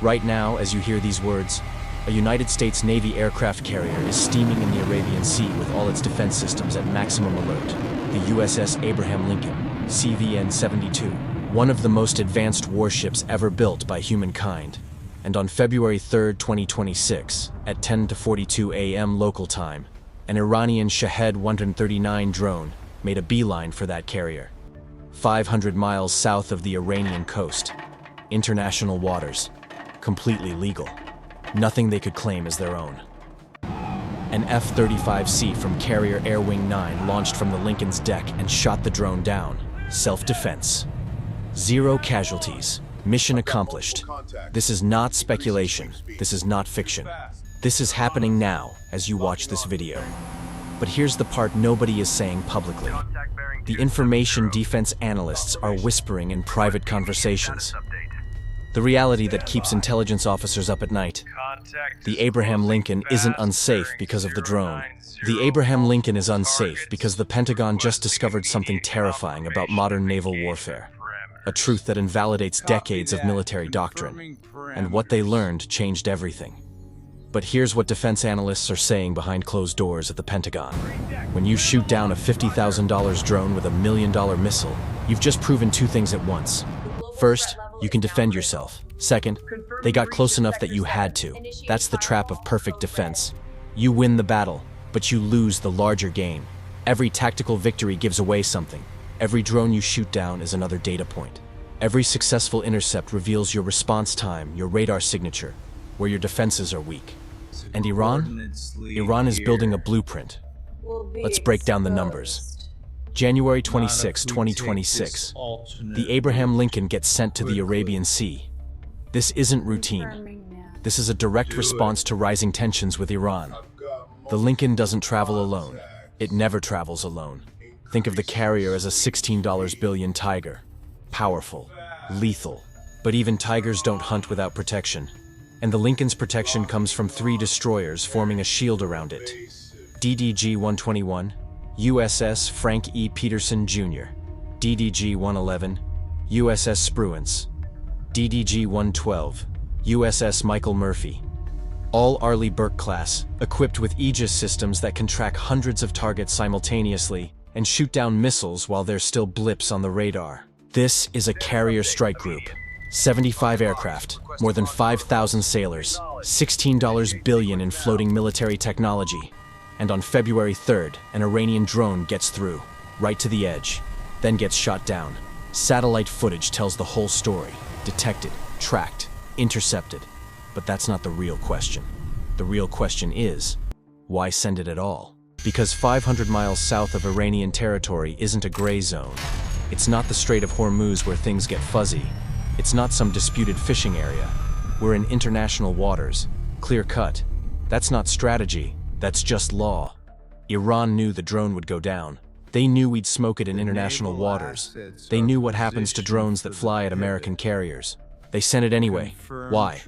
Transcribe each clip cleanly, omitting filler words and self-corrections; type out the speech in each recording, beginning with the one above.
Right now, as you hear these words, a United States Navy aircraft carrier is steaming in the Arabian Sea with all its defense systems at maximum alert. The USS Abraham Lincoln, CVN-72, one of the most advanced warships ever built by humankind. And on February 3, 2026, at 10:42 a.m. local time, an Iranian Shahed 139 drone made a beeline for that carrier. 500 miles south of the Iranian coast, international waters, completely legal. Nothing they could claim as their own. An F-35C from Carrier Air Wing 9 launched from the Lincoln's deck and shot the drone down. Self-defense. 0 casualties. Mission accomplished. This is not speculation. This is not fiction. This is happening now as you watch this video. But here's the part nobody is saying publicly. The information defense analysts are whispering in private conversations. The reality that keeps intelligence officers up at night. The Abraham Lincoln isn't unsafe because of the drone. The Abraham Lincoln is unsafe because the Pentagon just discovered something terrifying about modern naval warfare. A truth that invalidates decades of military doctrine. And what they learned changed everything. But here's what defense analysts are saying behind closed doors at the Pentagon. When you shoot down a $50,000 drone with a $1 million missile, you've just proven 2 things at once. First, you can defend yourself. Second, they got close enough that you had to. That's the trap of perfect defense. You win the battle, but you lose the larger game. Every tactical victory gives away something. Every drone you shoot down is another data point. Every successful intercept reveals your response time, your radar signature, where your defenses are weak. And Iran? Iran is building a blueprint. Let's break down the numbers. January 26, 2026, the Abraham Lincoln gets sent to the Arabian Sea. This isn't routine. This is a direct response to rising tensions with Iran. The Lincoln doesn't travel alone. It never travels alone. Think of the carrier as a $16 billion tiger. Powerful, lethal. But even tigers don't hunt without protection. And the Lincoln's protection comes from 3 destroyers forming a shield around it. DDG-121, USS Frank E. Peterson, Jr., DDG-111, USS Spruance, DDG-112, USS Michael Murphy. All Arleigh Burke class, equipped with Aegis systems that can track hundreds of targets simultaneously and shoot down missiles while there's still blips on the radar. This is a carrier strike group. 75 aircraft, more than 5,000 sailors, $16 billion in floating military technology. And on February 3rd, an Iranian drone gets through, right to the edge, then gets shot down. Satellite footage tells the whole story. Detected, tracked, intercepted. But that's not the real question. The real question is, why send it at all? Because 500 miles south of Iranian territory isn't a gray zone. It's not the Strait of Hormuz where things get fuzzy. It's not some disputed fishing area. We're in international waters, clear cut. That's not strategy. That's just law. Iran knew the drone would go down. They knew we'd smoke it in international waters. They knew what happens to drones that fly at American carriers. They sent it anyway. Why?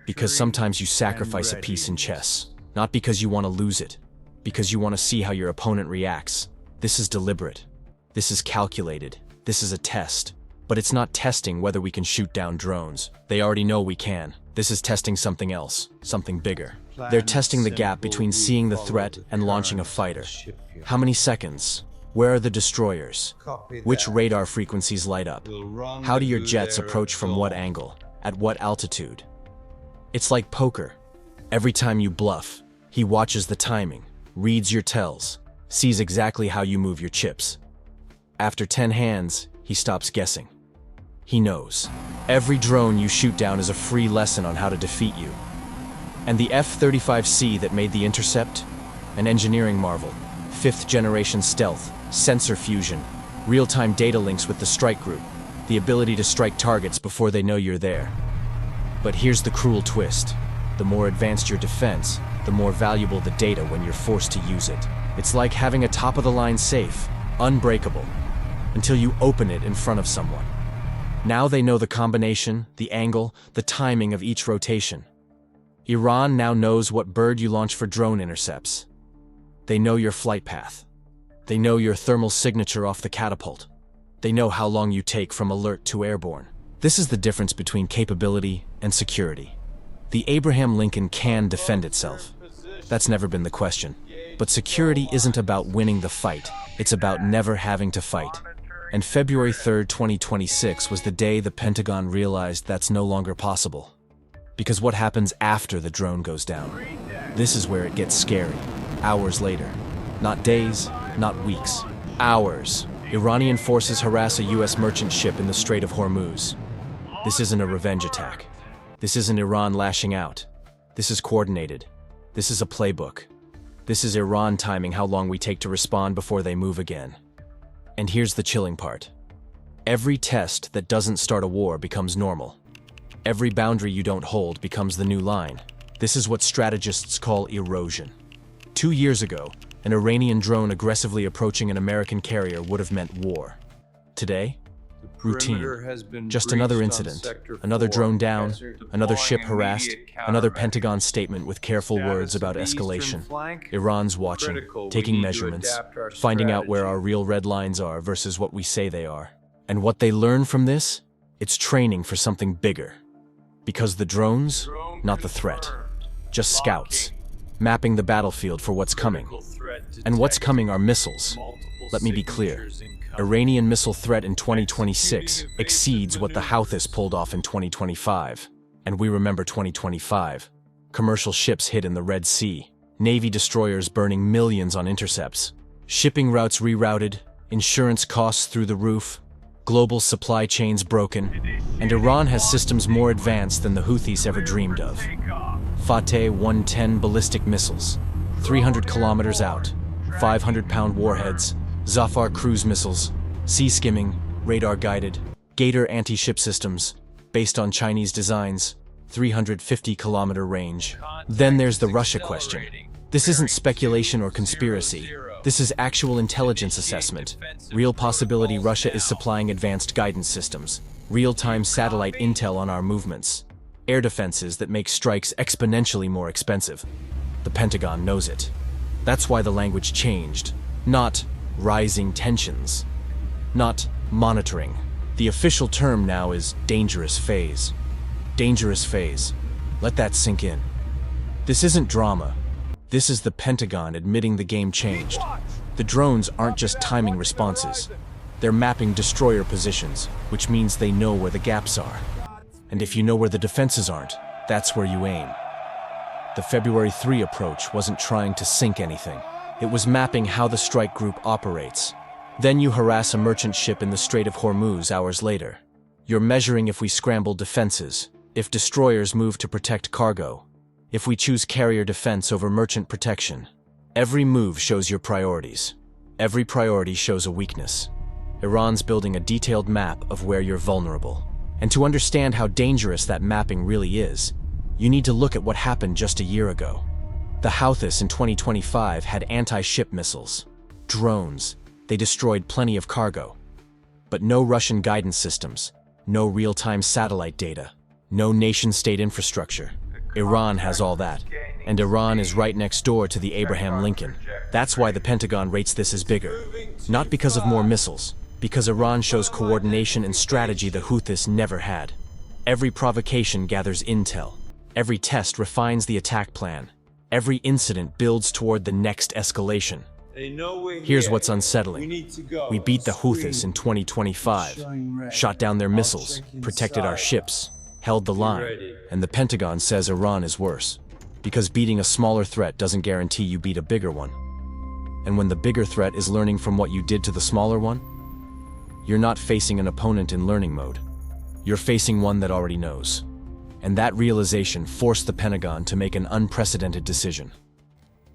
Because sometimes you sacrifice a piece in chess. Not because you want to lose it. Because you want to see how your opponent reacts. This is deliberate. This is calculated. This is a test. But it's not testing whether we can shoot down drones. They already know we can. This is testing something else, something bigger. They're testing the gap between seeing the threat and launching a fighter. How many seconds? Where are the destroyers? Which radar frequencies light up? How do your jets approach from what angle? At what altitude? It's like poker. Every time you bluff, he watches the timing, reads your tells, sees exactly how you move your chips. After 10 hands, he stops guessing. He knows. Every drone you shoot down is a free lesson on how to defeat you. And the F-35C that made the intercept? An engineering marvel. 5th generation stealth, sensor fusion, real-time data links with the strike group, the ability to strike targets before they know you're there. But here's the cruel twist. The more advanced your defense, the more valuable the data when you're forced to use it. It's like having a top-of-the-line safe, unbreakable, until you open it in front of someone. Now they know the combination, the angle, the timing of each rotation. Iran now knows what bird you launch for drone intercepts. They know your flight path. They know your thermal signature off the catapult. They know how long you take from alert to airborne. This is the difference between capability and security. The Abraham Lincoln can defend itself. That's never been the question. But security isn't about winning the fight. It's about never having to fight. And February 3rd, 2026 was the day the Pentagon realized that's no longer possible. Because what happens after the drone goes down? This is where it gets scary. Hours later. Not days, not weeks. Hours. Iranian forces harass a U.S. merchant ship in the Strait of Hormuz. This isn't a revenge attack. This isn't Iran lashing out. This is coordinated. This is a playbook. This is Iran timing how long we take to respond before they move again. And here's the chilling part. Every test that doesn't start a war becomes normal. Every boundary you don't hold becomes the new line. This is what strategists call erosion. 2 years ago, an Iranian drone aggressively approaching an American carrier would have meant war. Today, routine. Just another incident, another drone down, another ship harassed, another Pentagon statement with careful words about escalation. Iran's watching, taking measurements, finding out where our real red lines are versus what we say they are. And what they learn from this? It's training for something bigger. Because the drones, not the threat. Just scouts, mapping the battlefield for what's coming. And what's coming are missiles. Let me be clear. Iranian missile threat in 2026 exceeds what the Houthis pulled off in 2025. And we remember 2025. Commercial ships hit in the Red Sea, Navy destroyers burning millions on intercepts, shipping routes rerouted, insurance costs through the roof, global supply chains broken, and Iran has systems more advanced than the Houthis ever dreamed of. Fateh 110 ballistic missiles, 300 kilometers out, 500-pound warheads, Zafar cruise missiles, sea skimming, radar-guided, Gator anti-ship systems, based on Chinese designs, 350-kilometer range. Then there's the Russia question. This isn't speculation or conspiracy. This is actual intelligence assessment. Real possibility Russia is supplying advanced guidance systems, real-time satellite intel on our movements, air defenses that make strikes exponentially more expensive. The Pentagon knows it. That's why the language changed. Not rising tensions. Not monitoring. The official term now is dangerous phase. Dangerous phase. Let that sink in. This isn't drama. This is the Pentagon admitting the game changed. The drones aren't just timing responses. They're mapping destroyer positions, which means they know where the gaps are. And if you know where the defenses aren't, that's where you aim. The February 3 approach wasn't trying to sink anything. It was mapping how the strike group operates. Then you harass a merchant ship in the Strait of Hormuz hours later. You're measuring if we scramble defenses, if destroyers move to protect cargo, if we choose carrier defense over merchant protection. Every move shows your priorities. Every priority shows a weakness. Iran's building a detailed map of where you're vulnerable. And to understand how dangerous that mapping really is, you need to look at what happened just a year ago. The Houthis in 2025 had anti-ship missiles, drones. They destroyed plenty of cargo. But no Russian guidance systems, no real-time satellite data, no nation-state infrastructure. Iran has all that. And Iran is right next door to the Abraham Lincoln. That's why the Pentagon rates this as bigger. Not because of more missiles, because Iran shows coordination and strategy the Houthis never had. Every provocation gathers intel. Every test refines the attack plan. Every incident builds toward the next escalation. Here's what's unsettling. We beat the Houthis in 2025, shot down their missiles, protected our ships, held the line, and the Pentagon says Iran is worse. Because beating a smaller threat doesn't guarantee you beat a bigger one. And when the bigger threat is learning from what you did to the smaller one, you're not facing an opponent in learning mode. You're facing one that already knows. And that realization forced the Pentagon to make an unprecedented decision.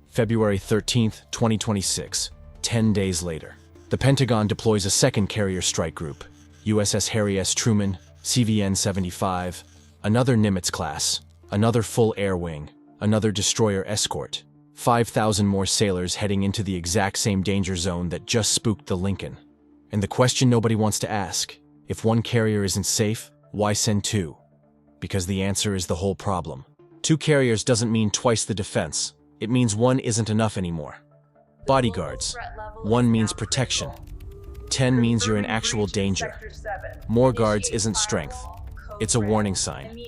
February 13th, 2026, 10 days later. The Pentagon deploys a second carrier strike group, USS Harry S. Truman, CVN-75, another Nimitz class, another full air wing, another destroyer escort, 5,000 more sailors heading into the exact same danger zone that just spooked the Lincoln. And the question nobody wants to ask, if one carrier isn't safe, why send two? Because the answer is the whole problem. Two carriers doesn't mean twice the defense. It means one isn't enough anymore. Bodyguards. One means protection. 10 means you're in actual danger. More guards isn't strength. It's a warning sign.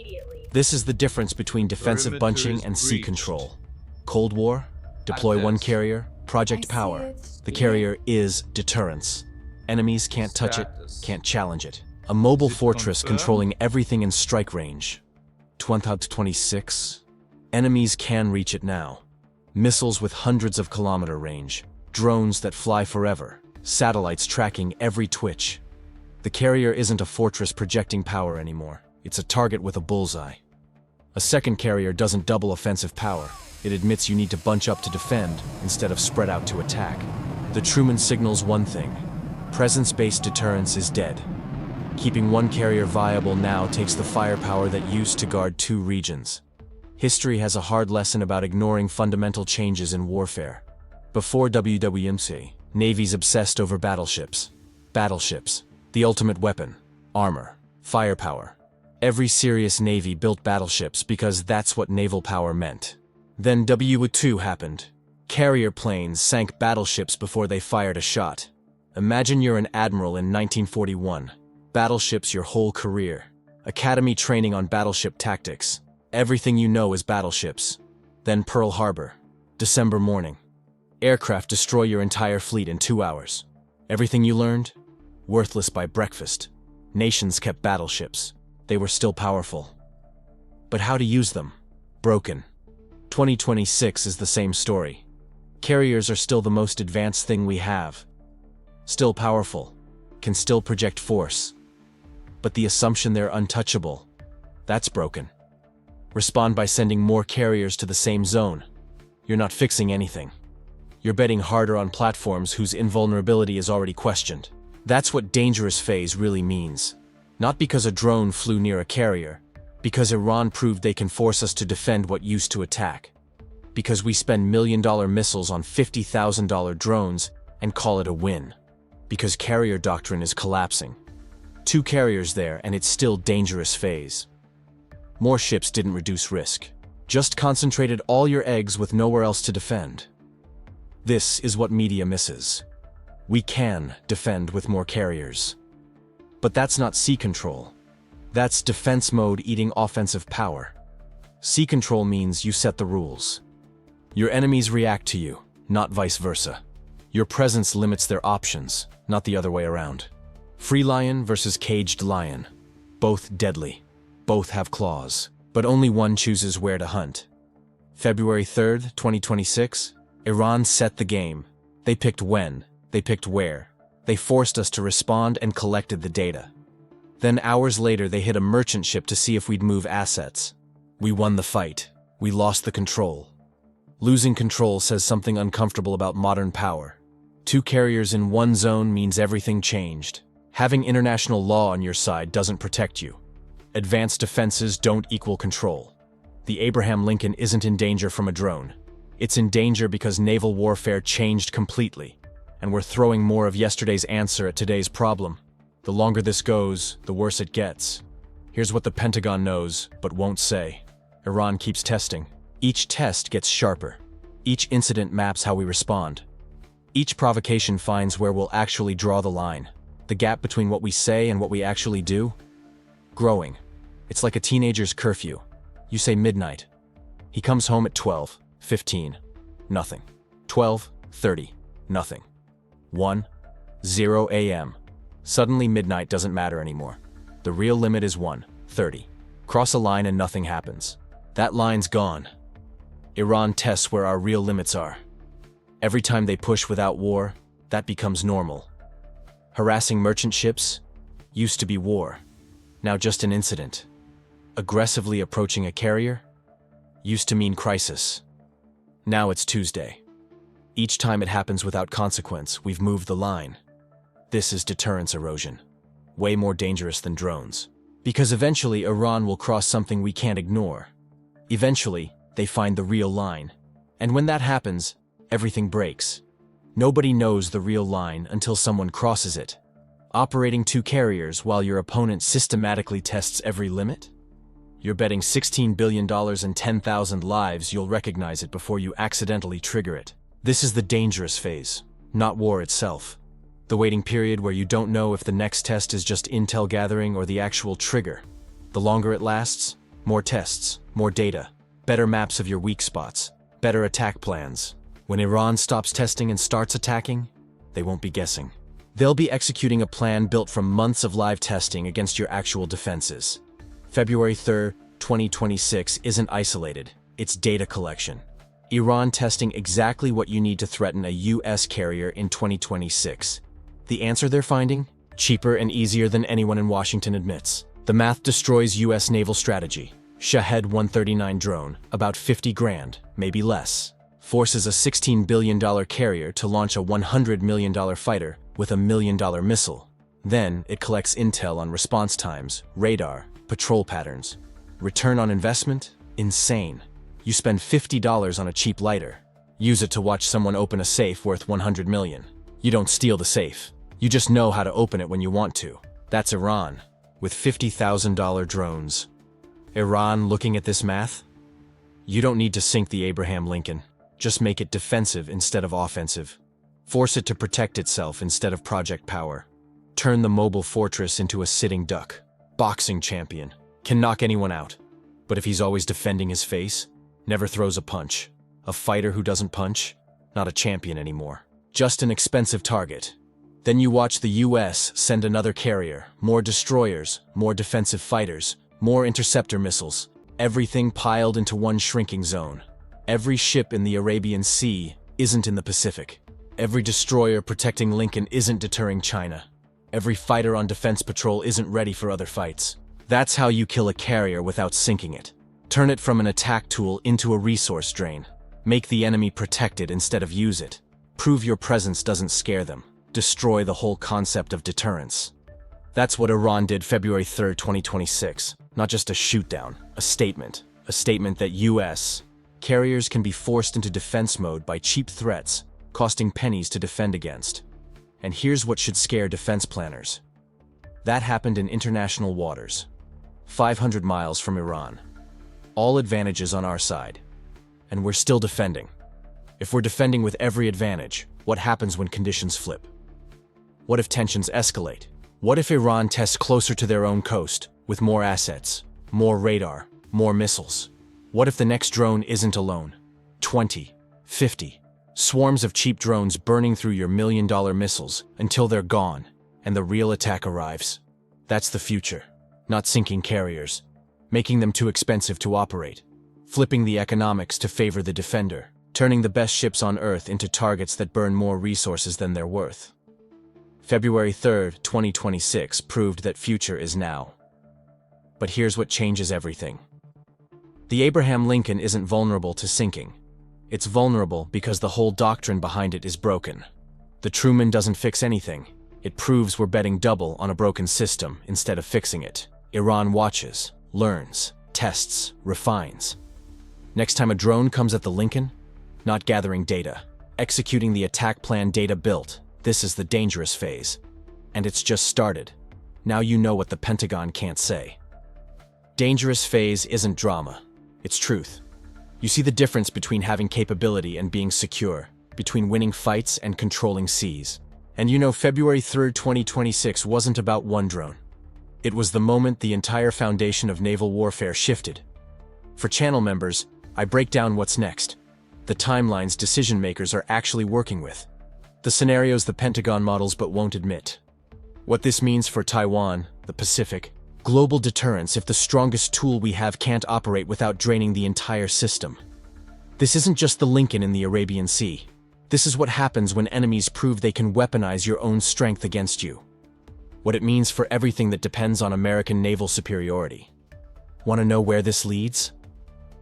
This is the difference between defensive bunching and sea control. Cold War, deploy one carrier, Project Power. The carrier is deterrence. Enemies can't touch it, can't challenge it. A mobile fortress controlling everything in strike range. 2026. Enemies can reach it now. Missiles with hundreds of kilometer range. Drones that fly forever. Satellites tracking every twitch. The carrier isn't a fortress projecting power anymore. It's a target with a bullseye. A second carrier doesn't double offensive power. It admits you need to bunch up to defend instead of spread out to attack. The Truman signals one thing. Presence-based deterrence is dead. Keeping one carrier viable now takes the firepower that used to guard 2 regions. History has a hard lesson about ignoring fundamental changes in warfare. Before WWMC, navies obsessed over battleships. Battleships, the ultimate weapon, armor, firepower. Every serious navy built battleships because that's what naval power meant. Then WW2 happened. Carrier planes sank battleships before they fired a shot. Imagine you're an admiral in 1941. Battleships your whole career. Academy training on battleship tactics. Everything you know is battleships. Then Pearl Harbor. December morning. Aircraft destroy your entire fleet in 2 hours. Everything you learned? Worthless by breakfast. Nations kept battleships. They were still powerful. But how to use them? Broken. 2026 is the same story. Carriers are still the most advanced thing we have. Still powerful. Can still project force. But the assumption they're untouchable, that's broken. Respond by sending more carriers to the same zone. You're not fixing anything. You're betting harder on platforms whose invulnerability is already questioned. That's what dangerous phase really means. Not because a drone flew near a carrier, because Iran proved they can force us to defend what used to attack. Because we spend million-dollar missiles on $50,000 drones and call it a win. Because carrier doctrine is collapsing. 2 carriers there and it's still dangerous phase. More ships didn't reduce risk. Just concentrated all your eggs with nowhere else to defend. This is what media misses. We can defend with more carriers. But that's not sea control. That's defense mode eating offensive power. Sea control means you set the rules. Your enemies react to you, not vice versa. Your presence limits their options, not the other way around. Free lion versus caged lion. Both deadly. Both have claws, but only one chooses where to hunt. February 3rd, 2026, Iran set the game. They picked when, they picked where. They forced us to respond and collected the data. Then hours later they hit a merchant ship to see if we'd move assets. We won the fight. We lost the control. Losing control says something uncomfortable about modern power. 2 carriers in one zone means everything changed. Having international law on your side doesn't protect you. Advanced defenses don't equal control. The Abraham Lincoln isn't in danger from a drone. It's in danger because naval warfare changed completely. And we're throwing more of yesterday's answer at today's problem. The longer this goes, the worse it gets. Here's what the Pentagon knows, but won't say. Iran keeps testing. Each test gets sharper. Each incident maps how we respond. Each provocation finds where we'll actually draw the line. The gap between what we say and what we actually do? Growing. It's like a teenager's curfew. You say midnight. He comes home at 12:15. Nothing. 12:30. Nothing. 1:0 a.m. Suddenly midnight doesn't matter anymore. The real limit is 1:30. Cross a line and nothing happens. That line's gone. Iran tests where our real limits are. Every time they push without war, that becomes normal. Harassing merchant ships used to be war. Now just an incident. Aggressively approaching a carrier used to mean crisis. Now it's Tuesday. Each time it happens without consequence, we've moved the line. This is deterrence erosion. Way more dangerous than drones. Because eventually Iran will cross something we can't ignore. Eventually, they find the real line. And when that happens, everything breaks. Nobody knows the real line until someone crosses it. Operating 2 carriers while your opponent systematically tests every limit? You're betting $16 billion and 10,000 lives you'll recognize it before you accidentally trigger it. This is the dangerous phase, not war itself. The waiting period where you don't know if the next test is just intel gathering or the actual trigger. The longer it lasts, more tests, more data, better maps of your weak spots, better attack plans. When Iran stops testing and starts attacking, they won't be guessing. They'll be executing a plan built from months of live testing against your actual defenses. February 3rd, 2026 isn't isolated, it's data collection. Iran testing exactly what you need to threaten a US carrier in 2026. The answer they're finding? Cheaper and easier than anyone in Washington admits. The math destroys US naval strategy. Shahed 139 drone, about 50 grand, maybe less, forces a $16 billion carrier to launch a $100 million fighter with a $1 million missile. Then it collects intel on response times, radar, patrol patterns. Return on investment? Insane. You spend $50 on a cheap lighter. Use it to watch someone open a safe worth $100 million. You don't steal the safe. You just know how to open it when you want to. That's Iran, with $50,000 drones. Iran looking at this math? You don't need to sink the Abraham Lincoln. Just make it defensive instead of offensive. Force it to protect itself instead of project power. Turn the mobile fortress into a sitting duck. Boxing champion. Can knock anyone out. But if he's always defending his face, never throws a punch. A fighter who doesn't punch? Not a champion anymore. Just an expensive target. Then you watch the US send another carrier, more destroyers, more defensive fighters, more interceptor missiles. Everything piled into one shrinking zone. Every ship in the Arabian Sea isn't in the Pacific. Every destroyer protecting Lincoln isn't deterring China. Every fighter on defense patrol isn't ready for other fights. That's how you kill a carrier without sinking it. Turn it from an attack tool into a resource drain. Make the enemy protect it instead of use it. Prove your presence doesn't scare them. Destroy the whole concept of deterrence. That's what Iran did February 3rd, 2026. Not just a shoot-down, a statement. A statement that US carriers can be forced into defense mode by cheap threats, costing pennies to defend against. And here's what should scare defense planners. That happened in international waters, 500 miles from Iran. All advantages on our side. And we're still defending. If we're defending with every advantage, what happens when conditions flip? What if tensions escalate? What if Iran tests closer to their own coast, with more assets, more radar, more missiles? What if the next drone isn't alone? 20, 50, swarms of cheap drones burning through your $1 million missiles until they're gone, and the real attack arrives. That's the future. Not sinking carriers, making them too expensive to operate, flipping the economics to favor the defender, turning the best ships on Earth into targets that burn more resources than they're worth. February 3rd, 2026 proved that future is now. But here's what changes everything. The Abraham Lincoln isn't vulnerable to sinking. It's vulnerable because the whole doctrine behind it is broken. The Truman doesn't fix anything. It proves we're betting double on a broken system instead of fixing it. Iran watches, learns, tests, refines. Next time a drone comes at the Lincoln, not gathering data, executing the attack plan data built. This is the dangerous phase. And it's just started. Now you know what the Pentagon can't say. Dangerous phase isn't drama. It's truth. You see the difference between having capability and being secure, between winning fights and controlling seas. And you know February 3rd, 2026 wasn't about one drone. It was the moment the entire foundation of naval warfare shifted. For channel members, I break down what's next. The timelines decision makers are actually working with. The scenarios the Pentagon models but won't admit. What this means for Taiwan, the Pacific, global deterrence if the strongest tool we have can't operate without draining the entire system. This isn't just the Lincoln in the Arabian Sea. This is what happens when enemies prove they can weaponize your own strength against you. What it means for everything that depends on American naval superiority. Want to know where this leads?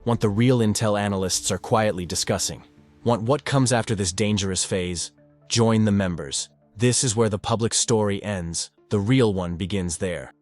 Want the real intel analysts are quietly discussing. Want what comes after this dangerous phase? Join the members. This is where the public story ends. The real one begins there.